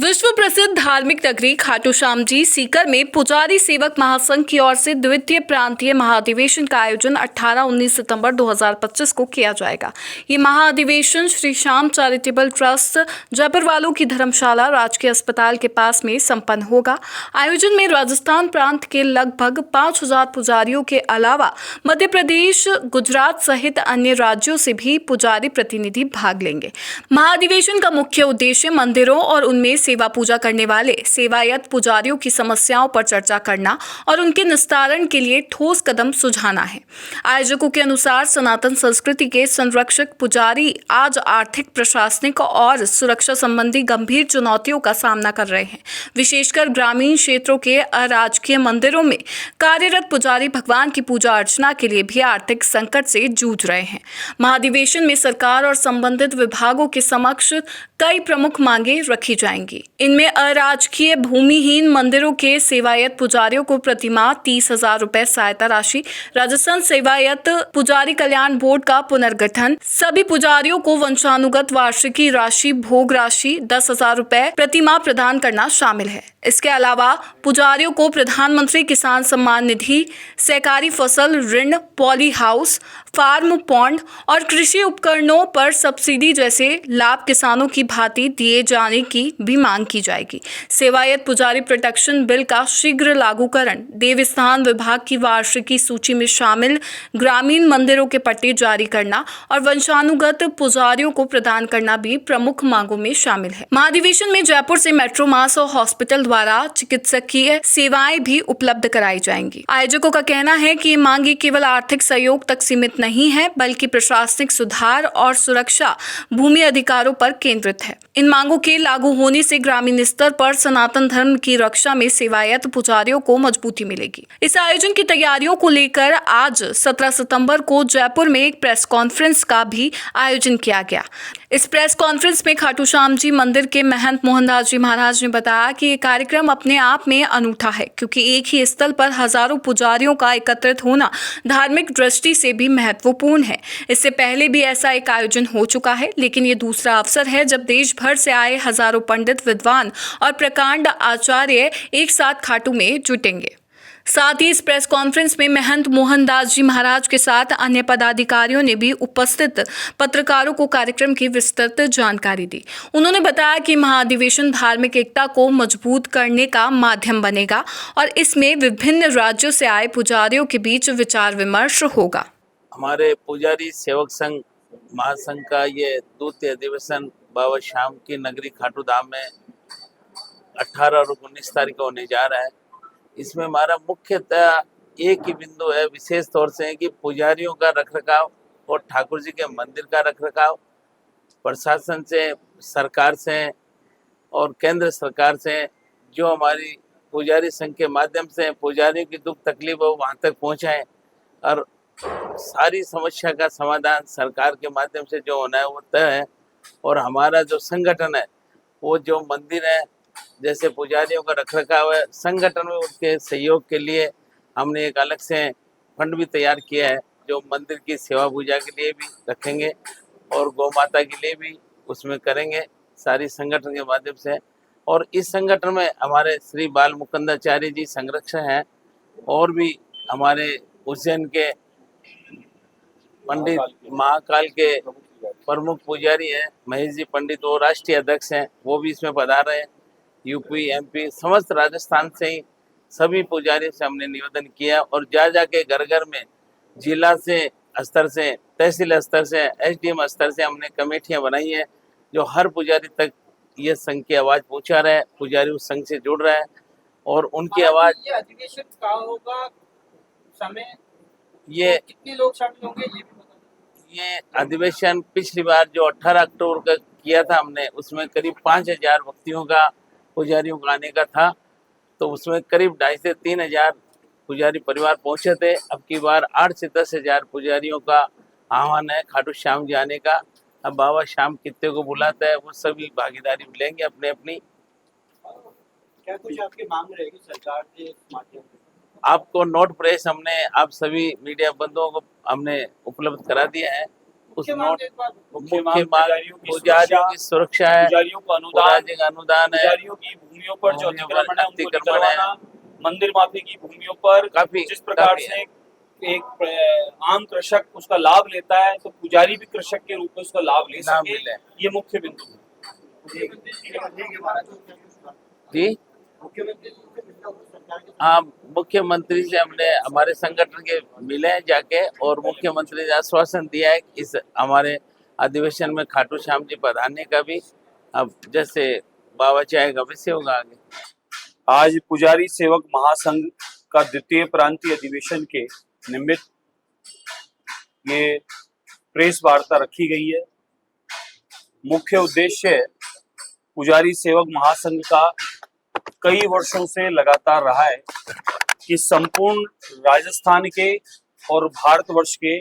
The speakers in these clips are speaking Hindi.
विश्व प्रसिद्ध धार्मिक नगरी खाटू श्याम जी सीकर में पुजारी सेवक महासंघ की ओर से द्वितीय प्रांतीय महाधिवेशन का आयोजन 18-19 सितंबर 2025 को किया जाएगा। ये महाधिवेशन श्री श्याम चैरिटेबल ट्रस्ट जयपुर वालों की धर्मशाला राजकीय अस्पताल के पास में संपन्न होगा। आयोजन में राजस्थान प्रांत के लगभग 5000 पुजारियों के अलावा मध्य प्रदेश, गुजरात सहित अन्य राज्यों से भी पुजारी प्रतिनिधि भाग लेंगे। महाधिवेशन का मुख्य उद्देश्य मंदिरों और उनमें सेवा पूजा करने वाले सेवायत पुजारियों की समस्याओं पर चर्चा करना और उनके निस्तारण के लिए ठोस कदम सुझाना है। आयोजकों के अनुसार सनातन संस्कृति के संरक्षक पुजारी आज आर्थिक, प्रशासनिक और सुरक्षा संबंधी गंभीर चुनौतियों का सामना कर रहे हैं। विशेषकर ग्रामीण क्षेत्रों के अराजकीय मंदिरों में कार्यरत पुजारी भगवान की पूजा अर्चना के लिए भी आर्थिक संकट से जूझ रहे हैं। महाधिवेशन में सरकार और संबंधित विभागों के समक्ष कई प्रमुख मांगे रखी जाएंगी। इनमें अराजकीय भूमिहीन मंदिरों के सेवायत पुजारियों को प्रतिमाह 30,000 रुपए सहायता राशि, राजस्थान सेवायत पुजारी कल्याण बोर्ड का पुनर्गठन, सभी पुजारियों को वंशानुगत वार्षिकी राशि, भोग राशि 10,000 रुपए प्रतिमाह प्रदान करना शामिल है। इसके अलावा पुजारियों को प्रधानमंत्री किसान सम्मान निधि, सहकारी फसल ऋण, पॉली हाउस, फार्म पॉन्ड और कृषि उपकरणों पर सब्सिडी जैसे लाभ किसानों की भांति दिए जाने की भी मांग की जाएगी। सेवायत पुजारी प्रोटेक्शन बिल का शीघ्र लागूकरण, देवस्थान विभाग की वार्षिकी सूची में शामिल ग्रामीण मंदिरों के पट्टे जारी करना और वंशानुगत पुजारियों को प्रदान करना भी प्रमुख मांगों में शामिल है। महाधिवेशन में जयपुर से मेट्रो मास और हॉस्पिटल द्वारा चिकित्सकीय सेवाएं भी उपलब्ध कराई जाएंगी। आयोजकों का कहना है कि ये मांगे केवल आर्थिक सहयोग तक सीमित नहीं है, बल्कि प्रशासनिक सुधार और सुरक्षा, भूमि अधिकारों पर केंद्रित है। इन मांगों के लागू होने से ग्रामीण स्तर पर सनातन धर्म की रक्षा में सेवायत पुजारियों को मजबूती मिलेगी। इस आयोजन की तैयारियों को लेकर आज 17 सितंबर को जयपुर में एक प्रेस कॉन्फ्रेंस का भी आयोजन किया गया। इस प्रेस कॉन्फ्रेंस में खाटू श्याम जी मंदिर के महंत मोहनदास जी महाराज ने बताया कि ये कार्यक्रम अपने आप में अनूठा है, क्योंकि एक ही स्थल पर हजारों पुजारियों का एकत्रित होना धार्मिक दृष्टि से भी महत्वपूर्ण है। इससे पहले भी ऐसा एक आयोजन हो चुका है, लेकिन ये दूसरा अवसर है जब देश भर से आए हजारों पंडित, विद्वान और प्रकांड आचार्य एक साथ खाटू में जुटेंगे। साथ ही इस प्रेस कॉन्फ्रेंस में महंत मोहनदास जी महाराज के साथ अन्य पदाधिकारियों ने भी उपस्थित पत्रकारों को कार्यक्रम की विस्तृत जानकारी दी। उन्होंने बताया कि महाधिवेशन धार्मिक एकता को मजबूत करने का माध्यम बनेगा और इसमें विभिन्न राज्यों से आए पुजारियों के बीच विचार विमर्श होगा। हमारे पुजारी सेवक संघ महासंघ का ये द्वितीय अधिवेशन बाबा श्याम की नगरी खाटू धाम में 18 और 19 तारीख को होने जा रहा है। इसमें हमारा मुख्यतः एक ही बिंदु है, विशेष तौर से, कि पुजारियों का रखरखाव और ठाकुर जी के मंदिर का रखरखाव प्रशासन से, सरकार से और केंद्र सरकार से, जो हमारी पुजारी संघ के माध्यम से पुजारियों की दुख तकलीफ हो वहाँ तक पहुँचाएं और सारी समस्या का समाधान सरकार के माध्यम से जो होना है वो तय है। और हमारा जो संगठन है, वो जो मंदिर है, जैसे पुजारियों का रखरखाव है, संगठन में उनके सहयोग के लिए हमने एक अलग से फंड भी तैयार किया है, जो मंदिर की सेवा पूजा के लिए भी रखेंगे और गौ माता के लिए भी उसमें करेंगे, सारी संगठन के माध्यम से। और इस संगठन में हमारे श्री बाल मुकुंदाचार्य जी संरक्षक हैं और भी हमारे उज्जैन के पंडित, महाकाल के प्रमुख पुजारी हैं महेश जी पंडित, वो राष्ट्रीय अध्यक्ष हैं, वो भी इसमें पधार रहे हैं। यूपी, एमपी, समस्त राजस्थान से ही सभी पुजारियों से हमने निवेदन किया और जाके घर घर में जिला से स्तर से, तहसील स्तर से, एसडीएम स्तर से हमने कमेटियां बनाई हैं, जो हर पुजारी तक ये संघ की आवाज़ पहुंचा रहा है, पुजारी उस संघ से जुड़ रहा है और उनकी आवाज़। ये अधिवेशन का होगा समय, ये कितने लोग शामिल होंगे ये भी बता दो। ये अधिवेशन पिछली बार जो 18 अक्टूबर का किया था हमने, उसमें करीब 5,000 व्यक्तियों का, पुजारियों का आने का था, तो उसमें करीब 2,500 से 3,000 पुजारी परिवार पहुंचे थे। अब की बार 8 से 10,000 पुजारियों का आह्वान है खाटू श्याम जी आने का। अब बाबा श्याम कितने को बुलाता है, वो सभी भागीदारी लेंगे अपने अपनी। क्या कुछ आपकी मांग रहेगी सरकार के माध्यम से? आपको नोट प्रेस हमने आप सभी मीडिया बंधुओं को हमने उपलब्ध करा दिया है, उस मुख्य मांग नोट एक बात, मुख्य मांग मांग पुजारियों की सुरक्षा है, पुजारियों को अनुदान, पुजारियों का अनुदान है, पुजारियों की भूमियों पर जो भूमियों पर अतिक्रमण है उनको अतिक्रमण है। निकलवाना, मंदिर माफी की भूमियों पर काफी जिस प्रकार काफी से एक आम कृषक उसका लाभ लेता है, तो पुजारी भी कृषक के रूप में उसका लाभ ले लाभ सके, मिले। ये मुख्य बिंदु है। जी मुख्यमंत्री हाँ, मुख्यमंत्री से हमने हमारे संगठन के मिले हैं जाके, और मुख्यमंत्री ने आश्वासन दिया है कि इस हमारे अधिवेशन में खाटू श्याम जी पधारने का भी, अब जैसे बाबा चाहेगा वैसे होगा आगे। आज पुजारी सेवक महासंघ का द्वितीय प्रांतीय अधिवेशन के निमित्त ये प्रेस वार्ता रखी गई है। मुख्य उद्देश्य पुजारी सेवक महासंघ का कई वर्षों से लगातार रहा है कि संपूर्ण राजस्थान के और भारतवर्ष के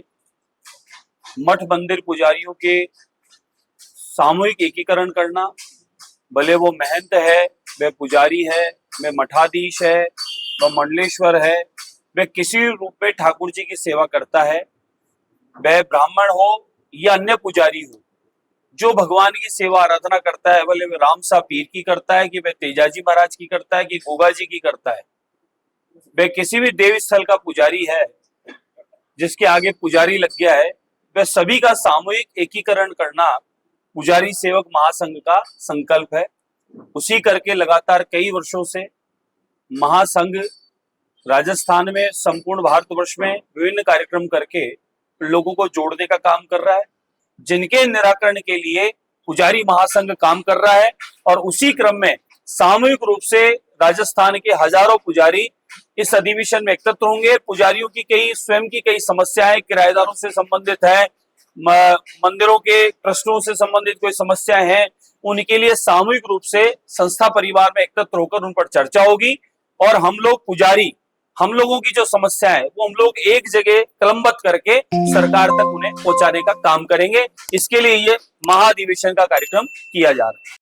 मठ मंदिर पुजारियों के सामूहिक एकीकरण करना। भले वो महंत है, वह पुजारी है, वह मठाधीश है, वह मंडलेश्वर है, वह किसी रूप में ठाकुर जी की सेवा करता है, वह ब्राह्मण हो या अन्य पुजारी हो, जो भगवान की सेवा आराधना करता है, भले वह रामसा पीर की करता है कि वह तेजाजी महाराज की करता है कि गोगा जी की करता है, वह किसी भी देव स्थल का पुजारी है जिसके आगे पुजारी लग गया है, वह सभी का सामूहिक एकीकरण करना पुजारी सेवक महासंघ का संकल्प है। उसी करके लगातार कई वर्षों से महासंघ राजस्थान में, संपूर्ण भारतवर्ष में विभिन्न कार्यक्रम करके लोगों को जोड़ने का काम कर रहा है, जिनके निराकरण के लिए पुजारी महासंघ काम कर रहा है। और उसी क्रम में सामूहिक रूप से राजस्थान के हजारों पुजारी इस अधिवेशन में एकत्र होंगे। पुजारियों की कई स्वयं की कई समस्याएं किराएदारों से संबंधित है, मंदिरों के ट्रस्टों से संबंधित कोई समस्याएं हैं, उनके लिए सामूहिक रूप से संस्था परिवार में एकत्र होकर उन पर चर्चा होगी। और हम लोग पुजारी, हम लोगों की जो समस्या है वो हम लोग एक जगह कलमबद्ध करके सरकार तक उन्हें पहुंचाने का काम करेंगे। इसके लिए ये महाधिवेशन का कार्यक्रम किया जा रहा है।